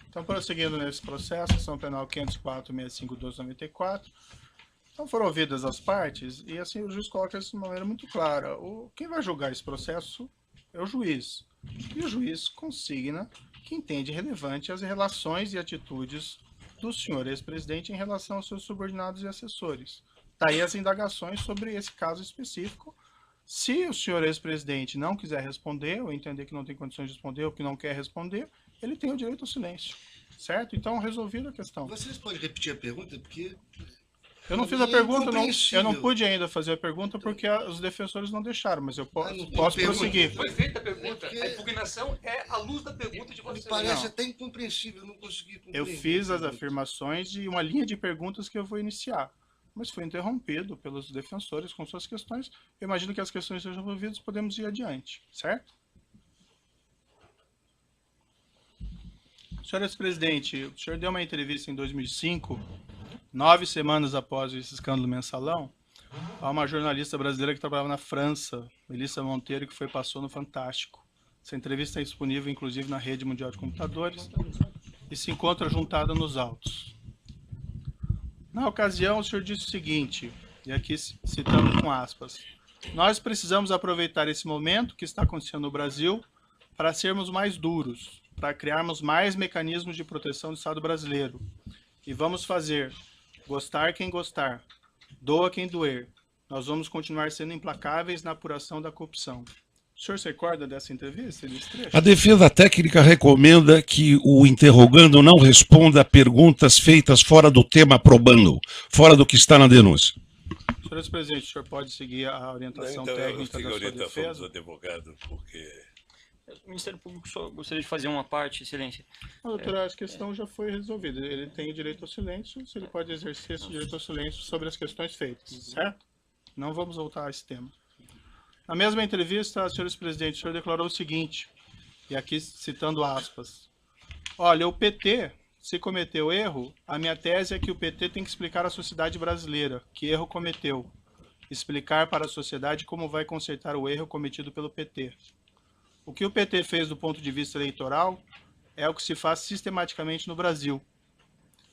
Então, prosseguindo nesse processo, ação penal 504.65.1294. Então, foram ouvidas as partes e, assim, o juiz coloca isso de uma maneira muito clara. Quem vai julgar esse processo é o juiz. E o juiz consigna que entende relevante as relações e atitudes do senhor ex-presidente em relação aos seus subordinados e assessores. Daí as indagações sobre esse caso específico. Se o senhor ex-presidente não quiser responder, ou entender que não tem condições de responder, ou que não quer responder, ele tem o direito ao silêncio. Certo? Então, resolvida a questão. Vocês podem repetir a pergunta? Porque eu não fiz a pergunta, eu não pude ainda fazer a pergunta porque os defensores não deixaram, mas eu posso prosseguir. Foi feita a pergunta, a impugnação é à luz da pergunta de vocês. Me parece até incompreensível, eu não consegui compreender. Eu fiz as afirmações de uma linha de perguntas que eu vou iniciar, mas foi interrompido pelos defensores com suas questões. Eu imagino que as questões sejam resolvidas, podemos ir adiante, certo? Senhor ex-presidente, o senhor deu uma entrevista em 2005, 9 semanas após esse escândalo mensalão, a uma jornalista brasileira que trabalhava na França, Melissa Monteiro, que passou no Fantástico. Essa entrevista é disponível, inclusive, na rede mundial de computadores e se encontra juntada nos autos. Na ocasião, o senhor disse o seguinte, e aqui citando com aspas, nós precisamos aproveitar esse momento que está acontecendo no Brasil para sermos mais duros, para criarmos mais mecanismos de proteção do Estado brasileiro. E vamos fazer, gostar quem gostar, doa quem doer. Nós vamos continuar sendo implacáveis na apuração da corrupção. O senhor se recorda dessa entrevista? A defesa técnica recomenda que o interrogando não responda a perguntas feitas fora do tema probando, fora do que está na denúncia. Senhor ex-presidente, o senhor pode seguir a orientação técnica da sua defesa? Do advogado, porque... O Ministério Público só gostaria de fazer uma parte, excelência. Doutora, a questão já foi resolvida. Ele tem o direito ao silêncio, se ele pode exercer esse direito ao silêncio sobre as questões feitas, certo? Não vamos voltar a esse tema. Na mesma entrevista, senhor ex-presidente, o senhor declarou o seguinte, e aqui citando aspas, olha, o PT, se cometeu erro, a minha tese é que o PT tem que explicar à sociedade brasileira que erro cometeu, explicar para a sociedade como vai consertar o erro cometido pelo PT. O que o PT fez do ponto de vista eleitoral é o que se faz sistematicamente no Brasil.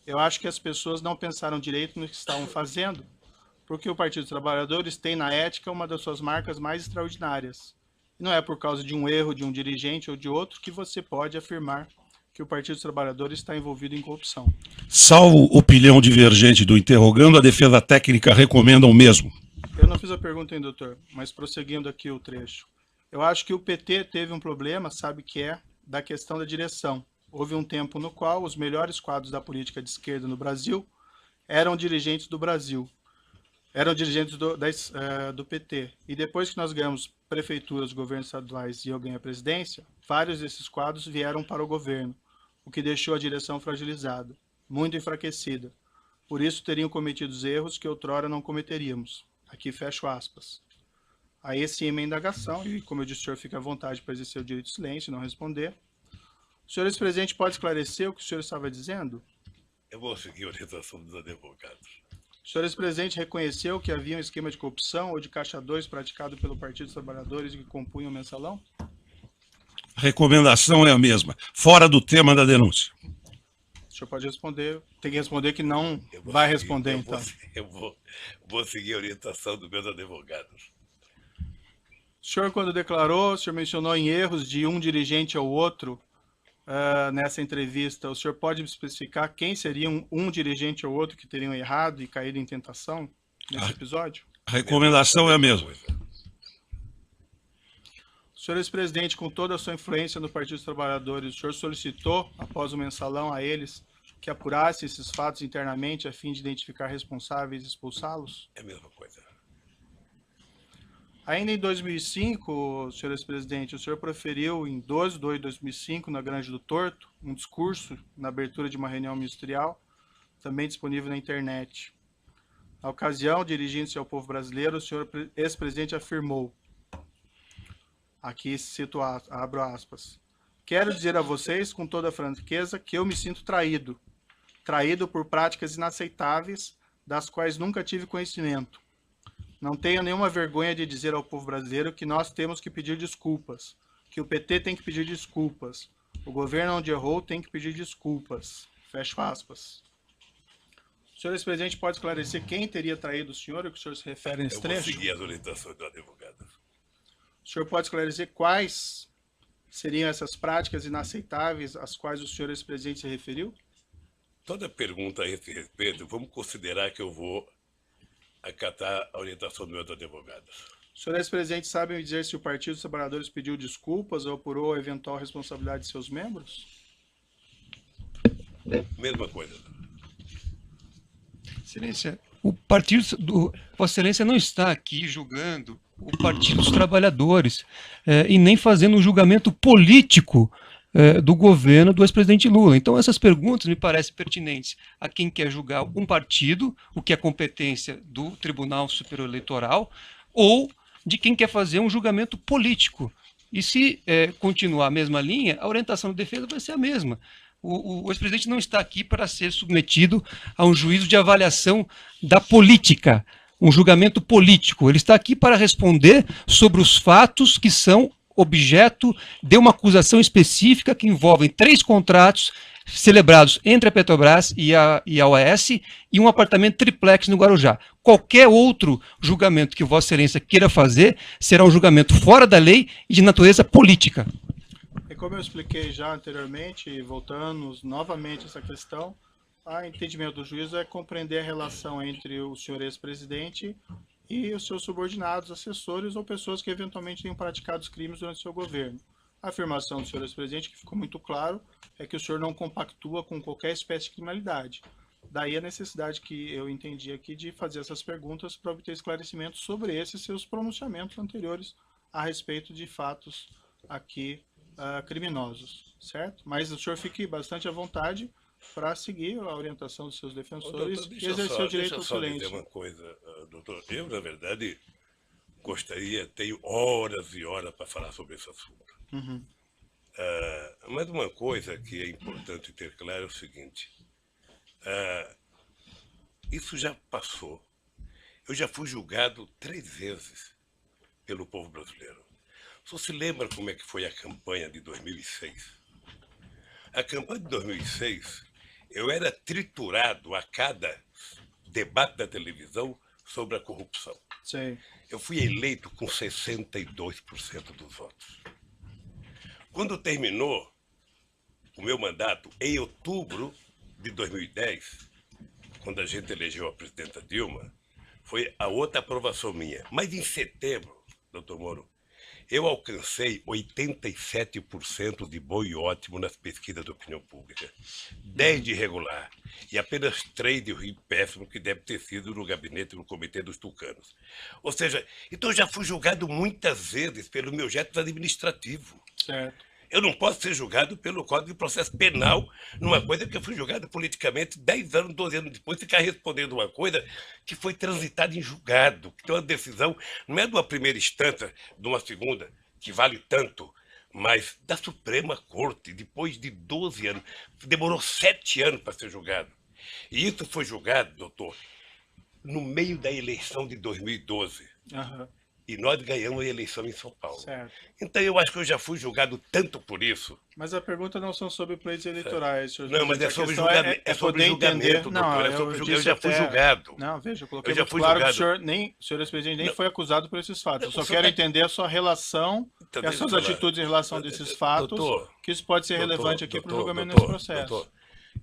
Eu acho que as pessoas não pensaram direito no que estavam fazendo, porque o Partido dos Trabalhadores tem na ética uma das suas marcas mais extraordinárias. E não é por causa de um erro de um dirigente ou de outro que você pode afirmar que o Partido dos Trabalhadores está envolvido em corrupção. Salvo opinião divergente do interrogando, a defesa técnica recomenda o mesmo. Eu não fiz a pergunta, hein, doutor, mas prosseguindo aqui o trecho. Eu acho que o PT teve um problema, sabe que é, da questão da direção. Houve um tempo no qual os melhores quadros da política de esquerda no Brasil eram dirigentes do Brasil. Eram dirigentes do PT. E depois que nós ganhamos prefeituras, governos estaduais e eu ganhei a presidência, vários desses quadros vieram para o governo, o que deixou a direção fragilizada, muito enfraquecida. Por isso teriam cometido erros que outrora não cometeríamos. Aqui fecho aspas. Aí sim, minha indagação, e como eu disse, o senhor fica à vontade para exercer o direito de silêncio e não responder. O senhor ex-presidente pode esclarecer o que o senhor estava dizendo? Eu vou seguir a orientação dos advogados. O senhor ex-presidente reconheceu que havia um esquema de corrupção ou de caixa 2 praticado pelo Partido dos Trabalhadores e que compunha o mensalão? A recomendação é a mesma, fora do tema da denúncia. O senhor pode responder, tem que responder que não vai responder, então. Eu vou seguir a orientação dos meus advogados. O senhor, quando declarou, o senhor mencionou em erros de um dirigente ao outro nessa entrevista. O senhor pode especificar quem seria um dirigente ou outro que teriam errado e caído em tentação nesse episódio? A recomendação é a mesma. O senhor ex-presidente, com toda a sua influência no Partido dos Trabalhadores, o senhor solicitou, após o mensalão, a eles que apurasse esses fatos internamente a fim de identificar responsáveis e expulsá-los? É a mesma coisa. Ainda em 2005, senhor ex-presidente, o senhor proferiu em 12 de 2005, na Grande do Torto, um discurso na abertura de uma reunião ministerial, também disponível na internet. Na ocasião, dirigindo-se ao povo brasileiro, o senhor ex-presidente afirmou, aqui cito, abro aspas, quero dizer a vocês com toda a franqueza que eu me sinto traído, traído por práticas inaceitáveis, das quais nunca tive conhecimento. Não tenho nenhuma vergonha de dizer ao povo brasileiro que nós temos que pedir desculpas, que o PT tem que pedir desculpas. O governo onde errou tem que pedir desculpas. Fecho aspas. O senhor ex-presidente pode esclarecer quem teria traído o senhor e o que o senhor se refere nesse Eu vou trecho? seguir as orientações do advogado. O senhor pode esclarecer quais seriam essas práticas inaceitáveis às quais o senhor ex-presidente se referiu? Toda pergunta a esse respeito, vamos considerar que eu vou acatar a orientação dos meus advogados. O senhor ex-presidente sabe me dizer se o Partido dos Trabalhadores pediu desculpas ou apurou a eventual responsabilidade de seus membros? Mesma coisa. Excelência, o partido do Vossa Excelência não está aqui julgando o Partido dos Trabalhadores e nem fazendo um julgamento político do governo do ex-presidente Lula. Então essas perguntas me parecem pertinentes a quem quer julgar um partido, o que é competência do Tribunal Superior Eleitoral, ou de quem quer fazer um julgamento político. E se continuar a mesma linha, a orientação da defesa vai ser a mesma. O ex-presidente não está aqui para ser submetido a um juízo de avaliação da política, um julgamento político. Ele está aqui para responder sobre os fatos que são objeto de uma acusação específica que envolvem 3 contratos celebrados entre a Petrobras e a OAS e um apartamento triplex no Guarujá. Qualquer outro julgamento que Vossa Excelência queira fazer será um julgamento fora da lei e de natureza política. E como eu expliquei já anteriormente, e voltando novamente a essa questão, o entendimento do juízo é compreender a relação entre o senhor ex-presidente e os seus subordinados, assessores ou pessoas que eventualmente tenham praticado os crimes durante o seu governo. A afirmação do senhor ex-presidente, que ficou muito claro, é que o senhor não compactua com qualquer espécie de criminalidade. Daí a necessidade que eu entendi aqui de fazer essas perguntas para obter esclarecimentos sobre esses seus pronunciamentos anteriores a respeito de fatos aqui criminosos, certo? Mas o senhor fique bastante à vontade para seguir a orientação dos seus defensores Doutor, e exercer o direito ao deixa eu só dizer silêncio. uma coisa, doutor. Eu, na verdade, tenho horas e horas para falar sobre esse assunto. Uhum. Mas uma coisa que é importante ter claro é o seguinte. Isso já passou. Eu já fui julgado 3 vezes pelo povo brasileiro. Você se lembra como é que foi a campanha de 2006? A campanha de 2006, eu era triturado a cada debate da televisão sobre a corrupção. Sim. Eu fui eleito com 62% dos votos. Quando terminou o meu mandato, em outubro de 2010, quando a gente elegeu a presidenta Dilma, foi a outra aprovação minha. Mas em setembro, doutor Moro, eu alcancei 87% de bom e ótimo nas pesquisas de opinião pública. 10 de regular e apenas 3 de ruim péssimo, que deve ter sido no gabinete do Comitê dos Tucanos. Ou seja, então eu já fui julgado muitas vezes pelo meu jeito administrativo. Certo. Eu não posso ser julgado pelo Código de Processo Penal numa coisa que eu fui julgado politicamente 10 anos, 12 anos depois, ficar respondendo uma coisa que foi transitada em julgado, que tem uma decisão, não é de uma primeira instância, de uma segunda, que vale tanto, mas da Suprema Corte, depois de 12 anos, demorou 7 anos para ser julgado. E isso foi julgado, doutor, no meio da eleição de 2012. Uhum. E nós ganhamos a eleição em São Paulo. Certo. Então eu acho que eu já fui julgado tanto por isso. Mas a pergunta não são sobre pleitos eleitorais, senhor Não, mas juiz. é A sobre questão julgamento, é sobre poder julgamento, entender. doutor. Não, É sobre julgamento. Eu disse já fui até- julgado. Não, veja, eu coloquei Eu já muito fui claro que julgado. o senhor ex-presidente nem Não. foi acusado por esses fatos. Eu Não, só o senhor quero tá- entender a sua relação Então, e as deixa eu suas falar. atitudes em relação desses fatos, Doutor, que isso pode ser doutor, relevante aqui para o doutor, julgamento doutor, nesse processo. doutor,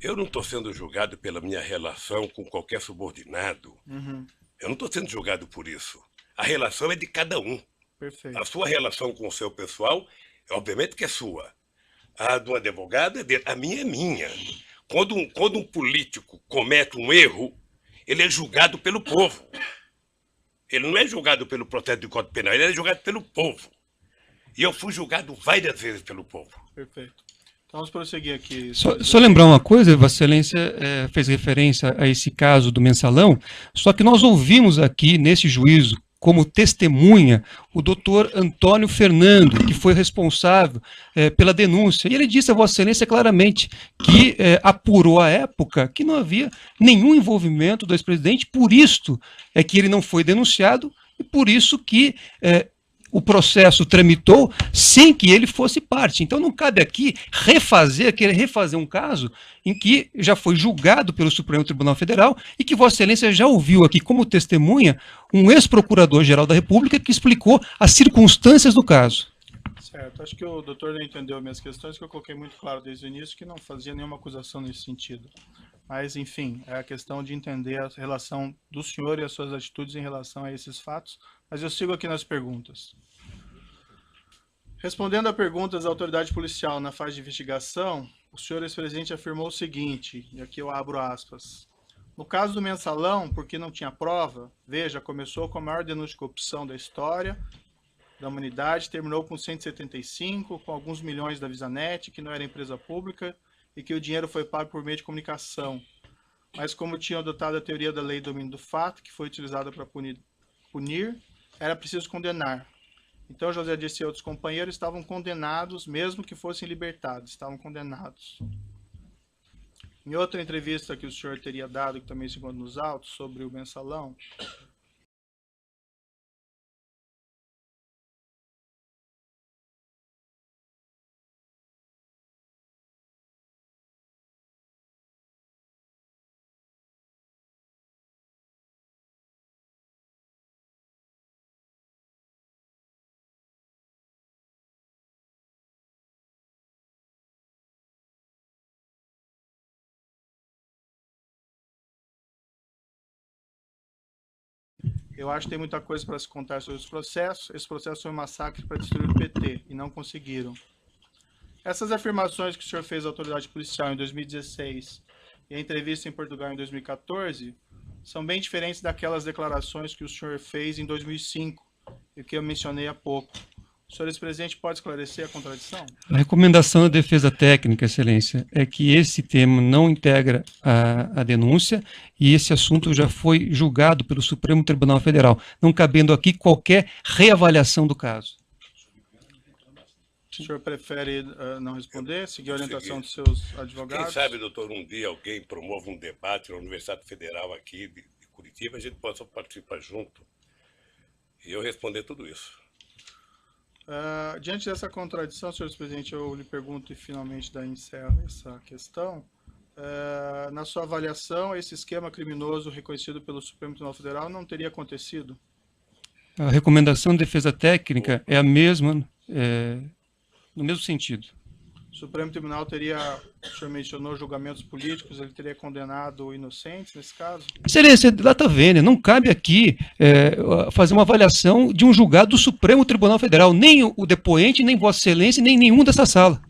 eu não estou sendo julgado pela minha relação com qualquer subordinado. Uhum, Eu não estou sendo julgado por isso. A relação é de cada um. perfeito. A sua relação com o seu pessoal, obviamente que é sua. A do advogado é dele. A minha é minha. Quando um político comete um erro, ele é julgado pelo povo. Ele não é julgado pelo processo de Código Penal, ele é julgado pelo povo. E eu fui julgado várias vezes pelo povo. Perfeito. Então vamos prosseguir aqui. Só lembrar uma coisa, Vossa Excelência fez referência a esse caso do mensalão, só que nós ouvimos aqui nesse juízo, como testemunha, o doutor Antônio Fernando, que foi responsável pela denúncia. E ele disse a Vossa Excelência claramente que apurou à época que não havia nenhum envolvimento do ex-presidente, por isto é que ele não foi denunciado e por isso que o processo tramitou sem que ele fosse parte. Então não cabe aqui querer refazer um caso em que já foi julgado pelo Supremo Tribunal Federal e que Vossa Excelência já ouviu aqui como testemunha um ex-procurador-geral da República que explicou as circunstâncias do caso. Certo, acho que o doutor não entendeu minhas questões, que eu coloquei muito claro desde o início que não fazia nenhuma acusação nesse sentido. Mas, enfim, é a questão de entender a relação do senhor e as suas atitudes em relação a esses fatos. Mas eu sigo aqui nas perguntas. Respondendo a perguntas da autoridade policial na fase de investigação, o senhor ex-presidente afirmou o seguinte, e aqui eu abro aspas. No caso do mensalão, porque não tinha prova, veja, começou com a maior denúncia de corrupção da história da humanidade, terminou com 175, com alguns milhões da Visanet, que não era empresa pública, e que o dinheiro foi pago por meio de comunicação. Mas como tinham adotado a teoria da lei do domínio do fato, que foi utilizada para punir, era preciso condenar. Então José Dirceu e outros companheiros estavam condenados, mesmo que fossem libertados, estavam condenados. Em outra entrevista que o senhor teria dado, que também se encontra nos autos, sobre o mensalão, eu acho que tem muita coisa para se contar sobre esse processo. Esse processo foi um massacre para destruir o PT, e não conseguiram. Essas afirmações que o senhor fez à autoridade policial em 2016 e a entrevista em Portugal em 2014 são bem diferentes daquelas declarações que o senhor fez em 2005 e que eu mencionei há pouco. O senhor ex-presidente pode esclarecer a contradição? A recomendação da defesa técnica, Excelência, é que esse tema não integra a denúncia e esse assunto já foi julgado pelo Supremo Tribunal Federal, não cabendo aqui qualquer reavaliação do caso. O senhor prefere não responder, seguir a orientação dos seus advogados? Quem sabe, doutor, um dia alguém promove um debate na Universidade Federal aqui de Curitiba, a gente possa participar junto e eu responder tudo isso. Diante dessa contradição, senhor presidente, eu lhe pergunto e finalmente daí encerro essa questão. Na sua avaliação, esse esquema criminoso reconhecido pelo Supremo Tribunal Federal não teria acontecido? A recomendação de defesa técnica é a mesma, no mesmo sentido. O Supremo Tribunal teria, o senhor mencionou julgamentos políticos, ele teria condenado inocentes nesse caso? Excelência, lá está vendo, não cabe aqui fazer uma avaliação de um julgado do Supremo Tribunal Federal, nem o depoente, nem Vossa Excelência, nem nenhum dessa sala.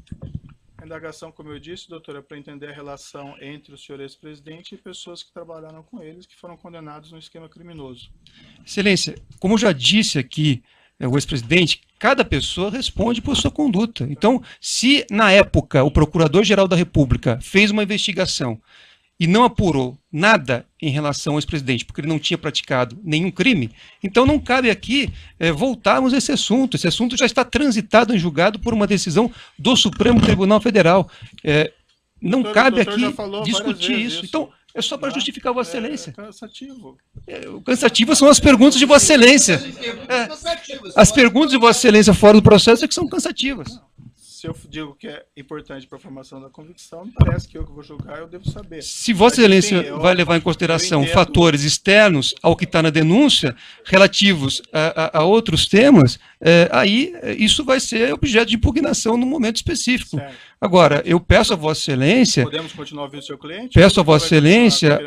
A indagação, como eu disse, doutora, é para entender a relação entre o senhor ex-presidente e pessoas que trabalharam com eles, que foram condenados no esquema criminoso. Excelência, como eu já disse aqui, o ex-presidente, cada pessoa responde por sua conduta. Então, se na época o Procurador-Geral da República fez uma investigação e não apurou nada em relação ao ex-presidente, porque ele não tinha praticado nenhum crime, então não cabe aqui voltarmos a esse assunto. Esse assunto já está transitado em julgado por uma decisão do Supremo Tribunal Federal. Não cabe aqui discutir isso. Então, é só para justificar Vossa Excelência. É cansativo. Cansativas são as perguntas de Vossa Excelência. As perguntas de Vossa Excelência fora do processo é que são cansativas. Se eu digo que é importante para a formação da convicção, parece que eu que vou julgar, eu devo saber. Se Vossa Excelência vai levar em consideração fatores externos ao que está na denúncia, relativos a outros temas, aí isso vai ser objeto de impugnação num momento específico. Certo. Agora, eu peço a Vossa Excelência... Podemos continuar ouvindo o seu cliente? Peço a Vossa Excelência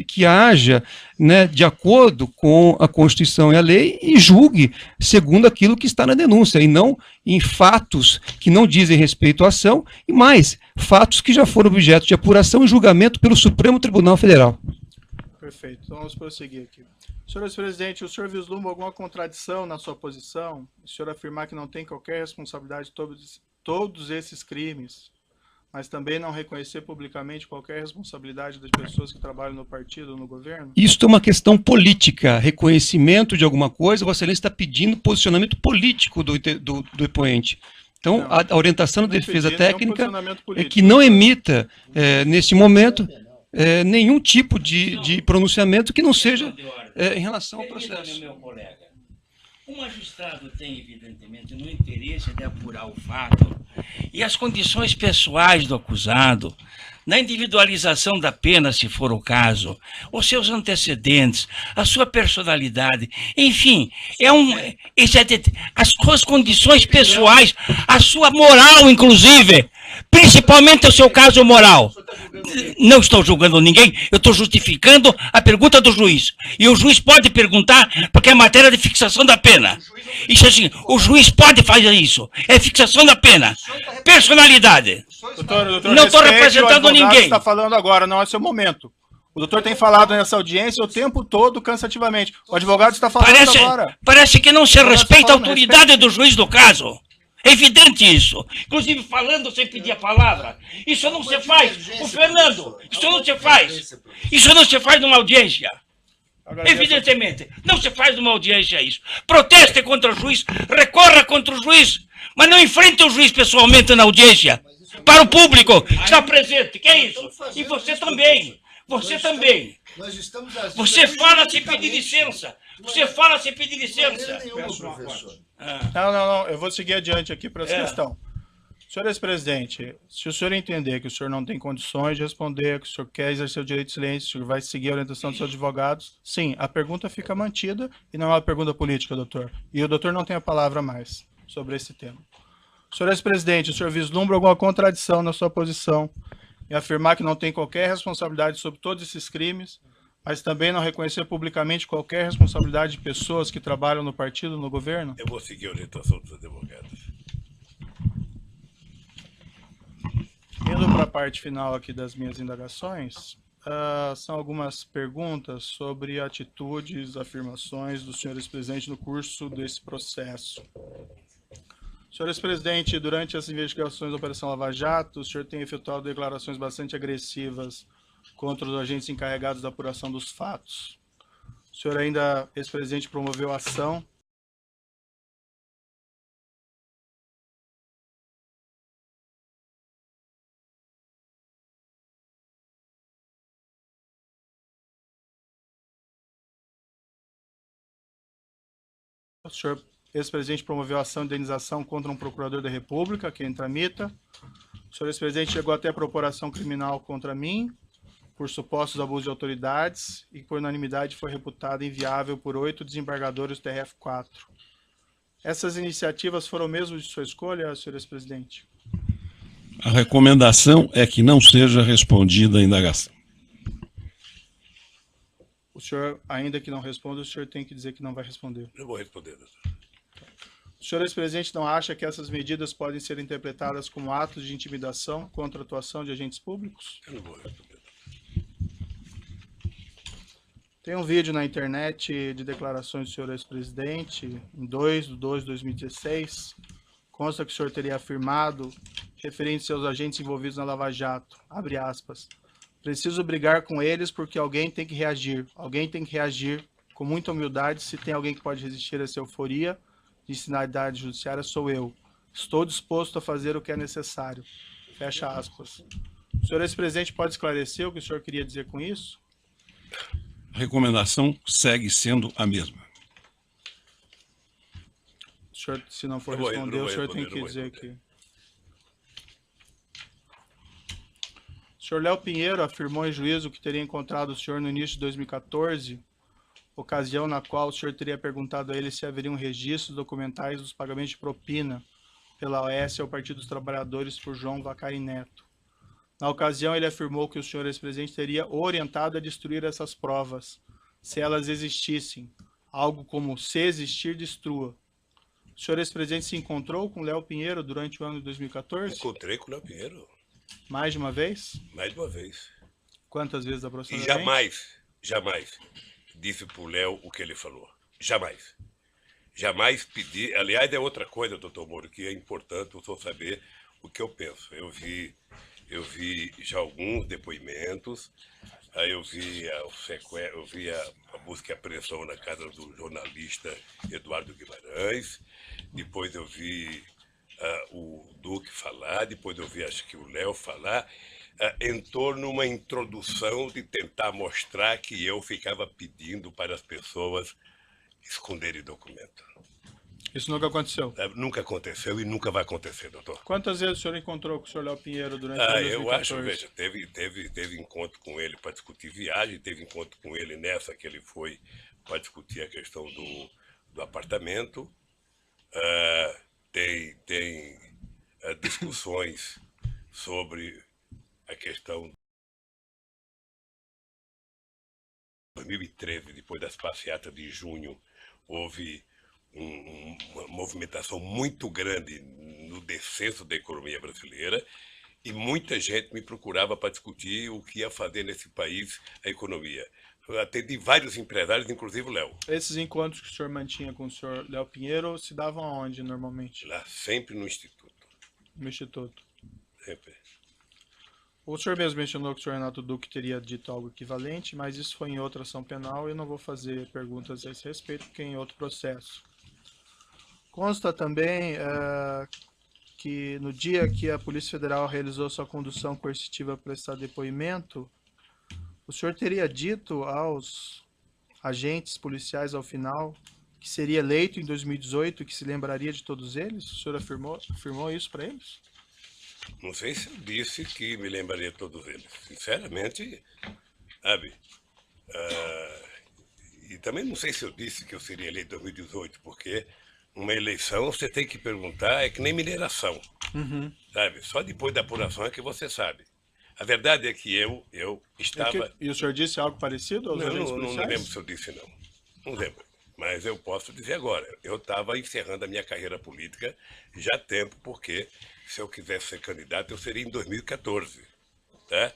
que haja, né, de acordo com a Constituição e a lei e julgue segundo aquilo que está na denúncia, e não em fatos que não dizem respeito à ação, e mais, fatos que já foram objeto de apuração e julgamento pelo Supremo Tribunal Federal. Perfeito, então vamos prosseguir aqui. Senhor ex-presidente, o senhor vislumbra alguma contradição na sua posição? O senhor afirmar que não tem qualquer responsabilidade de todos esses crimes, mas também não reconhecer publicamente qualquer responsabilidade das pessoas que trabalham no partido ou no governo? Isso é uma questão política, reconhecimento de alguma coisa. Vossa Excelência está pedindo posicionamento político do depoente. Então, não, a orientação da defesa técnica é que não emita, neste momento, nenhum tipo de pronunciamento que não seja em relação ao processo. O magistrado tem, evidentemente, no interesse de apurar o fato e as condições pessoais do acusado, na individualização da pena, se for o caso, os seus antecedentes, a sua personalidade, enfim, as suas condições pessoais, a sua moral, inclusive, principalmente o seu caso moral. Não estou julgando ninguém, eu estou justificando a pergunta do juiz. E o juiz pode perguntar, porque é matéria de fixação da pena. Isso assim, o juiz pode fazer isso. É fixação da pena. Personalidade. Doutor, Não estou representando ninguém. está falando agora, não é seu momento. O doutor tem falado nessa audiência o tempo todo, cansativamente. O advogado está falando agora. Parece que não se respeita a autoridade do juiz do caso. É evidente isso. Inclusive falando sem pedir a palavra. Isso não se faz. O Fernando, isso não se faz. Isso não se faz numa audiência. Evidentemente. Não se faz numa audiência isso. Proteste contra o juiz, recorra contra o juiz, mas não enfrente o juiz pessoalmente na audiência. Para o público que está presente. Que é isso? E você também. Você também. Você fala sem pedir licença. Você fala sem pedir licença. Não. Eu vou seguir adiante aqui para essa questão. Senhor ex-presidente, se o senhor entender que o senhor não tem condições de responder, que o senhor quer exercer o direito de silêncio, o senhor vai seguir a orientação dos seus advogados, sim, a pergunta fica mantida e não é uma pergunta política, doutor. E o doutor não tem a palavra mais sobre esse tema. Senhor ex-presidente, o senhor vislumbra alguma contradição na sua posição em afirmar que não tem qualquer responsabilidade sobre todos esses crimes, mas também não reconhecer publicamente qualquer responsabilidade de pessoas que trabalham no partido, no governo? Eu vou seguir a orientação dos advogados. Indo para a parte final aqui das minhas indagações, são algumas perguntas sobre atitudes, afirmações do senhor ex-presidente no curso desse processo. Senhor ex-presidente, durante as investigações da Operação Lava Jato, o senhor tem efetuado declarações bastante agressivas contra os agentes encarregados da apuração dos fatos. O senhor ainda, ex-presidente, promoveu ação o senhor, ex-presidente, promoveu ação de indenização contra um procurador da República, que tramita. O senhor, ex-presidente, chegou até a propor ação criminal contra mim, por supostos abusos de autoridades, e por unanimidade foi reputada inviável por 8 desembargadores do TRF4. Essas iniciativas foram mesmo de sua escolha, senhor ex-presidente? A recomendação é que não seja respondida a indagação. O senhor, ainda que não responda, o senhor tem que dizer que não vai responder. Eu vou responder, doutor. O senhor ex-presidente não acha que essas medidas podem ser interpretadas como atos de intimidação contra a atuação de agentes públicos? Eu não vou responder. Tem um vídeo na internet de declarações do senhor ex-presidente, em 2/2/2016, consta que o senhor teria afirmado, referente aos agentes envolvidos na Lava Jato, abre aspas, preciso brigar com eles porque alguém tem que reagir com muita humildade, se tem alguém que pode resistir a essa euforia de sinalidade judiciária, sou eu. Estou disposto a fazer o que é necessário. Fecha aspas. O senhor ex-presidente pode esclarecer o que o senhor queria dizer com isso? A recomendação segue sendo a mesma. O senhor, se não for Eu vou responder, o senhor responder, tem que não vou dizer responder. que... O senhor Léo Pinheiro afirmou em juízo que teria encontrado o senhor no início de 2014, ocasião na qual o senhor teria perguntado a ele se haveria um registro documentais dos pagamentos de propina pela OAS ao Partido dos Trabalhadores por João Vacari Neto. Na ocasião, ele afirmou que o senhor ex-presidente teria orientado a destruir essas provas, se elas existissem, algo como se existir, destrua. O senhor ex-presidente se encontrou com Léo Pinheiro durante o ano de 2014? Encontrei com o Léo Pinheiro Mais de uma vez? mais de uma vez. Quantas vezes E aproximadamente? jamais disse pro Léo o que ele falou. Jamais. Jamais pedi. Aliás, é outra coisa, doutor Moro, que é importante o senhor saber o que eu penso. Eu vi já alguns depoimentos, aí eu vi a busca e apreensão na casa do jornalista Eduardo Guimarães, depois eu vi o Duque falar, depois eu vi, acho que o Léo falar, em torno de uma introdução de tentar mostrar que eu ficava pedindo para as pessoas esconderem documento. Isso nunca aconteceu. Nunca aconteceu e nunca vai acontecer, doutor. Quantas vezes o senhor encontrou com o senhor Léo Pinheiro durante o Ah, ano de eu acho, 2014? veja, teve encontro com ele para discutir viagem, teve encontro com ele nessa que ele foi para discutir a questão do apartamento. Tem discussões sobre a questão de 2013, depois das passeatas de junho, houve uma movimentação muito grande no descenso da economia brasileira e muita gente me procurava para discutir o que ia fazer nesse país a economia. Eu atendi vários empresários, inclusive o Léo. Esses encontros que o senhor mantinha com o senhor Léo Pinheiro se davam aonde, normalmente? Lá sempre no Instituto. No Instituto. Sempre. O senhor mesmo mencionou que o senhor Renato Duque teria dito algo equivalente, mas isso foi em outra ação penal e eu não vou fazer perguntas a esse respeito, porque é em outro processo. Consta também que no dia que a Polícia Federal realizou sua condução coercitiva para prestar depoimento, o senhor teria dito aos agentes policiais ao final que seria eleito em 2018 e que se lembraria de todos eles? O senhor afirmou isso para eles? Não sei se eu disse que me lembraria de todos eles. Sinceramente, sabe? E também não sei se eu disse que eu seria eleito em 2018, porque uma eleição você tem que perguntar, é que nem mineração. Sabe? Só depois da apuração é que você sabe. A verdade é que eu estava... E o senhor disse algo parecido aos agentes Não policiais? lembro se eu disse, não. Não lembro. Mas eu posso dizer agora, eu estava encerrando a minha carreira política já há tempo, porque se eu quisesse ser candidato, eu seria em 2014. Tá?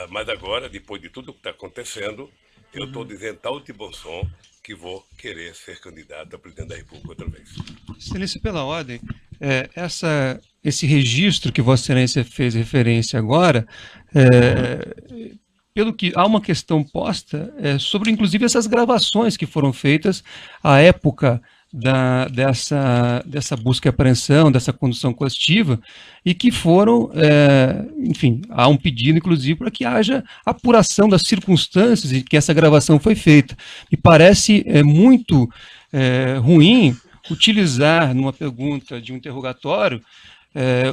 Mas agora, depois de tudo que está acontecendo, eu estou dizendo tal de bom som que vou querer ser candidato a presidente da República outra vez. Excelência, pela ordem, esse registro que Vossa Excelência fez referência agora, pelo que há uma questão posta sobre, inclusive, essas gravações que foram feitas à época dessa busca e apreensão, dessa condução coercitiva, e que foram, enfim, há um pedido, inclusive, para que haja apuração das circunstâncias em que essa gravação foi feita. Me parece muito ruim utilizar, numa pergunta de um interrogatório,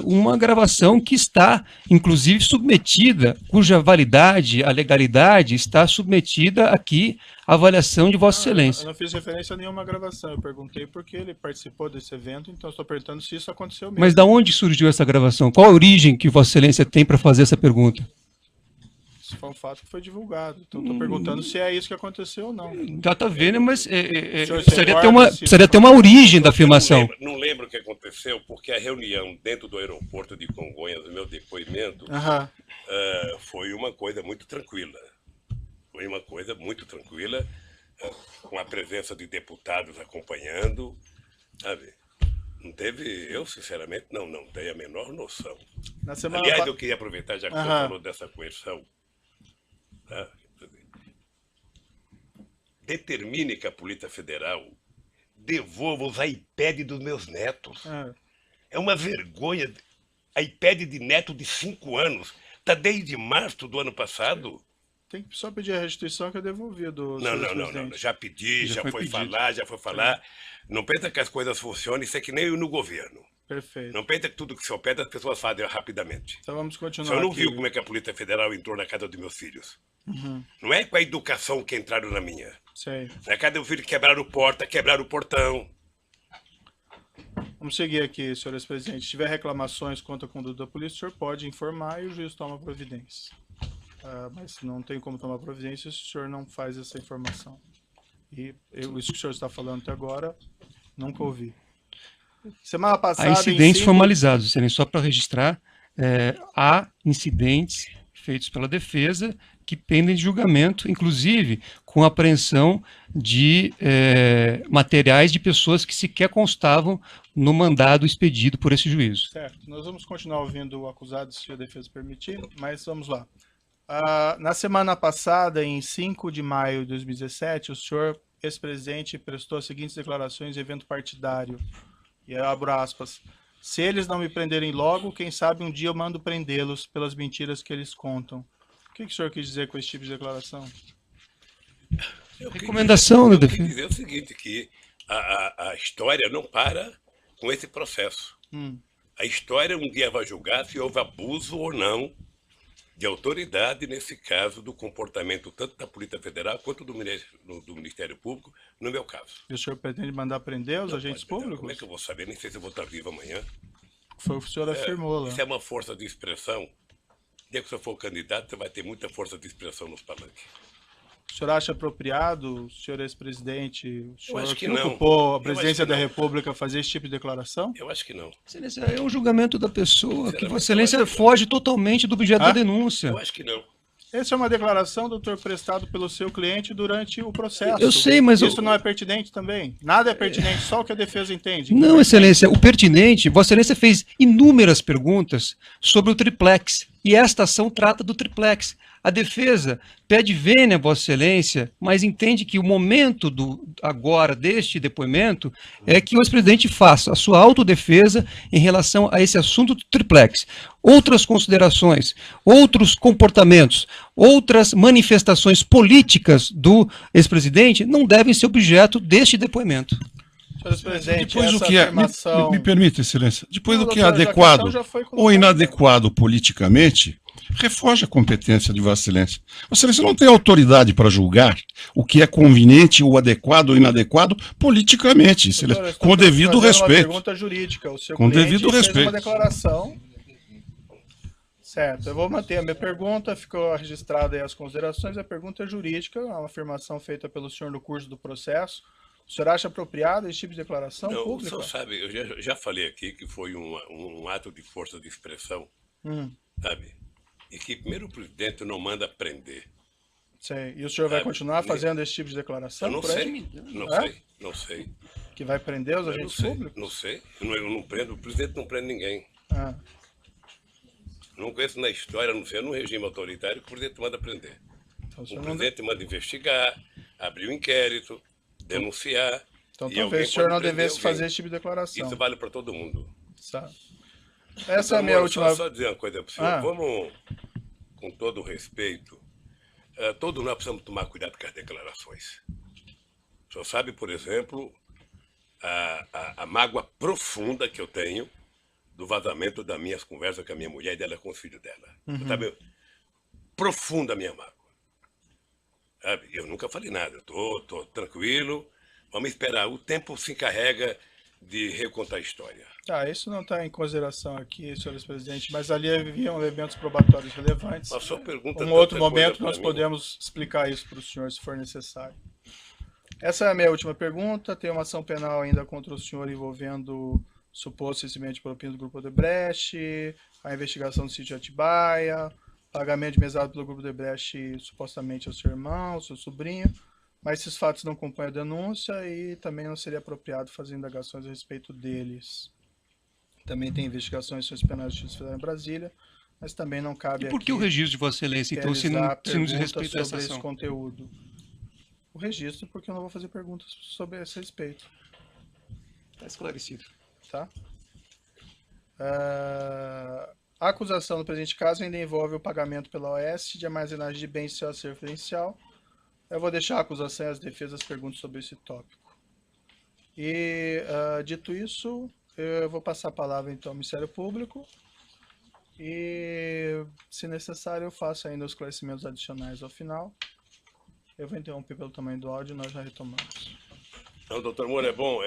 uma gravação que está, inclusive, submetida, cuja validade, a legalidade, está submetida aqui à avaliação de Vossa Excelência. Eu não fiz referência a nenhuma gravação, eu perguntei porque ele participou desse evento, então estou perguntando se isso aconteceu mesmo. Mas de onde surgiu essa gravação? Qual a origem que Vossa Excelência tem para fazer essa pergunta? Isso foi um fato que foi divulgado, então estou perguntando se é isso que aconteceu ou não. Já está vendo, mas senhor precisaria ter uma origem da afirmação. Não lembro o que aconteceu, porque a reunião dentro do aeroporto de Congonhas, do meu depoimento, foi uma coisa muito tranquila. Foi uma coisa muito tranquila, com a presença de deputados acompanhando, sabe? Não teve, eu sinceramente não tenho a menor noção. Aliás, eu queria aproveitar, já que você falou dessa coerção, tá? Determine que a Polícia Federal devolva os iPads dos meus netos. É uma vergonha. iPad de neto de 5 anos. Está desde março do ano passado. Tem que só pedir a restituição que é devolvido. Não. Já pedi, já foi falar. Não pensa que as coisas funcionam, isso é que nem no governo. Perfeito. Não pensa que tudo que se pede as pessoas fazem rapidamente. Então vamos continuar. O senhor não aqui. viu como é que a Polícia Federal entrou na casa dos meus filhos? Não é com a educação que entraram na minha. Sei. Na casa do filho quebraram porta, quebraram o portão. Vamos seguir aqui, senhores presidentes. Se tiver reclamações contra a conduta da polícia, o senhor pode informar e o juiz toma providência. Mas não tem como tomar providência se o senhor não faz essa informação. E isso que o senhor está falando até agora, nunca ouvi. Semana passada... Há incidentes formalizados, Excelência, só para registrar, há incidentes feitos pela defesa que pendem de julgamento, inclusive com apreensão de materiais de pessoas que sequer constavam no mandado expedido por esse juízo. Certo. Nós vamos continuar ouvindo o acusado, se a defesa permitir, mas vamos lá. Na semana passada, em 5 de maio de 2017, o senhor, ex-presidente, prestou as seguintes declarações em evento partidário. E eu abro aspas. Se eles não me prenderem logo, quem sabe um dia eu mando prendê-los pelas mentiras que eles contam. O que o senhor quis dizer com esse tipo de declaração? Recomendação da defesa. Eu quis dizer o seguinte, que a história não para com esse processo. A história um dia vai julgar se houve abuso ou não de autoridade, nesse caso, do comportamento tanto da Polícia Federal quanto do Ministério Público, no meu caso. E o senhor pretende mandar prender os Não agentes pode, públicos? como é que eu vou saber? Nem sei se eu vou estar vivo amanhã. Foi o que o senhor afirmou lá. Isso é uma força de expressão. O dia que você for candidato, você vai ter muita força de expressão nos palanques. O senhor acha apropriado, o senhor ex-presidente, o senhor acho que que não. ocupou a Eu presidência acho que da não. República fazer esse tipo de declaração? Eu acho que não. Excelência, é um julgamento da pessoa, que Sinceramente, Vossa Excelência eu acho que foge totalmente do objeto da Ah? denúncia. Eu acho que não. Essa é uma declaração, doutor, prestado pelo seu cliente durante o processo. Eu sei, mas isso não é pertinente também? Nada é pertinente, só o que a defesa entende. Não, Excelência, o pertinente, Vossa Excelência fez inúmeras perguntas sobre o triplex, e esta ação trata do triplex. A defesa pede vênia, Vossa Excelência, mas entende que o momento agora deste depoimento é que o ex-presidente faça a sua autodefesa em relação a esse assunto do triplex. Outras considerações, outros comportamentos, outras manifestações políticas do ex-presidente não devem ser objeto deste depoimento. Senhor presidente, Depois essa o que é, afirmação... me permite, Excelência, depois Não, do que é doutor, já a adequado questão já foi ou colocada. inadequado politicamente, refoge a competência de Vossa Excelência. Vossa Excelência não tem autoridade para julgar o que é conveniente ou adequado ou inadequado politicamente, Excelência, Doutor, eu com o estou devido fazendo respeito. Uma pergunta jurídica. O seu Com cliente devido fez respeito. uma declaração. Certo, eu vou manter a minha pergunta, ficou registrada aí as considerações. A pergunta é jurídica, é uma afirmação feita pelo senhor no curso do processo. O senhor acha apropriado esse tipo de declaração Não, o pública? senhor sabe, eu já falei aqui que foi um ato de força de expressão, sabe? E que primeiro o presidente não manda prender. Sei. E o senhor vai Sabe? continuar fazendo esse tipo de declaração? Eu não por aí? sei, não É? sei, não sei. Que vai prender os Eu não agentes sei, públicos? não sei. Eu não prendo, o presidente não prende ninguém. Ah, Não conheço na história, não sei, num regime autoritário que o presidente manda prender. então o O senhor não... presidente manda investigar, abrir um inquérito, denunciar. Então e talvez alguém o senhor pode não prender devesse alguém. fazer esse tipo de declaração. Isso vale para todo mundo. Sabe? Essa é a minha Amor, última... Só dizer uma coisa para o senhor. Ah. Vamos, com todo o respeito, todos nós precisamos tomar cuidado com as declarações. O senhor sabe, por exemplo, a mágoa profunda que eu tenho do vazamento das minhas conversas com a minha mulher e dela com os filhos dela. Sabe? Profunda a minha mágoa. Sabe? Eu nunca falei nada, eu tô tranquilo, vamos esperar. O tempo se encarrega de recontar a história. Tá, isso não está em consideração aqui, senhores presidentes, mas ali haviam elementos probatórios relevantes. A sua pergunta Um outro tanta coisa momento pra nós mim. podemos explicar isso para o senhor, se for necessário. Essa é a minha última pergunta. Tem uma ação penal ainda contra o senhor envolvendo suposto recebimento de propina do Grupo Odebrecht, a investigação do sítio Atibaia, pagamento de mesada pelo Grupo Odebrecht supostamente ao seu irmão, ao seu sobrinho, mas esses fatos não compõem a denúncia e também não seria apropriado fazer indagações a respeito deles. Também tem investigações sobre penais de justiça federal em Brasília, mas também não cabe E por que aqui o registro de Vossa Excelência, então, se não realizar diz perguntas respeito a essa sobre esse ação? conteúdo. O registro, porque eu não vou fazer perguntas sobre esse respeito, Está esclarecido. tá? A acusação do presente caso ainda envolve o pagamento pela OAS de armazenagem de bens em seu acervo referencial. Eu vou deixar a acusação e as defesas perguntas sobre esse tópico. E, dito isso, eu vou passar a palavra então ao Ministério Público e, se necessário, eu faço ainda os esclarecimentos adicionais ao final. Eu vou interromper pelo tamanho do áudio e nós já retomamos. Não, doutor Moura, é bom